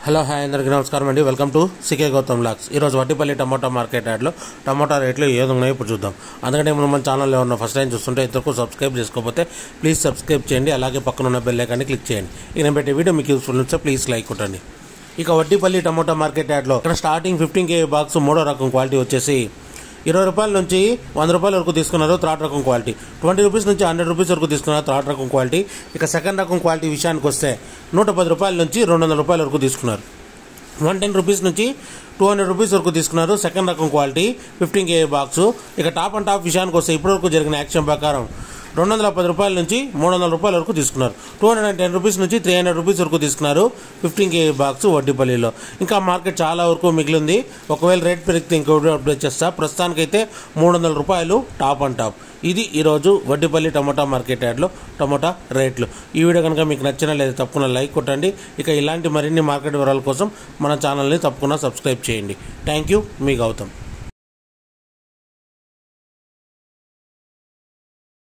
Hello hi అందరికీ నమస్కారం అండి. Welcome to CK Goutham vlogs. ఈరోజు వడ్డిపల్లి టమోటా మార్కెట్ యార్డ్లో టమోటా రేట్లు ఏది ఉన్నాయో ఇప్పుడు చూద్దాం. అందుకంటే మనం మన ఛానల్లో ఉన్న ఫస్ట్ టైం చూస్తుంటే ఇంతవరకు సబ్స్క్రైబ్ చేసుకోకపోతే ప్లీజ్ సబ్స్క్రైబ్ చేయండి. అలాగే పక్కన ఉన్న బెల్ ఐకాన్ని క్లిక్ చేయండి. ఇక నేను పెట్టే వీడియో మీకు యూస్ఫుల్ ఉంటే ప్లీజ్ లైక్ కొట్టండి. ఇక వడ్డిపల్లి టమోటా మార్కెట్ యార్డ్లో ఇక్కడ స్టార్టింగ్ 15 kg బాక్స్ మూడో రకం క్వాలిటీ వచ్చేసి 20 రూపాయల నుంచి 100 రూపాయల వరకు తీసుకున్నారు. థర్డ్ రకం క్వాలిటీ 20 రూపీస్ నుంచి 100 రూపీస్ వరకు తీసుకున్నారు. థర్డ్ రకం క్వాలిటీ. ఇక సెకండ్ రకం క్వాలిటీ విషయానికి వస్తే 110 రూపాయల నుంచి 200 రూపాయల వరకు తీసుకున్నారు. 110 రూపీస్ నుంచి 200 రూపీస్ వరకు తీసుకున్నారు. సెకండ్ రకం క్వాలిటీ 15 kg బాక్స్. ఇక టాప్ అండ్ టాప్ విషయానికి వస్తే ఇప్పటివరకు జరిగిన యాక్షన్ ప్రకారం 210 రూపాయల నుంచి 300 రూపాయల వరకు తీసుకున్నారు. 210 రూపీస్ నుంచి 300 రూపీస్ వరకు తీసుకున్నారు 15 kg బాక్స్ వడ్డిపల్లిలో. ఇంకా మార్కెట్ చాలా వరకు మిగిలింది. ఒకవేళ రేట్ పెరిగితే ఇంకో అప్డేట్ చేస్తా. ప్రస్తుతానికైతే 300 రూపాయలు టాప్ అండ్ టాప్. ఇది ఈరోజు వడ్డిపల్లి టమోటా మార్కెట్ యార్డ్లో టమోటా రేట్లు. ఈ వీడియో కనుక మీకు నచ్చినా లేదా తప్పకుండా లైక్ కొట్టండి. ఇక ఇలాంటి మరిన్ని మార్కెట్ వివరాల కోసం మన ఛానల్ని తప్పకుండా సబ్స్క్రైబ్ చేయండి. థ్యాంక్ యూ, మీ గౌతమ్.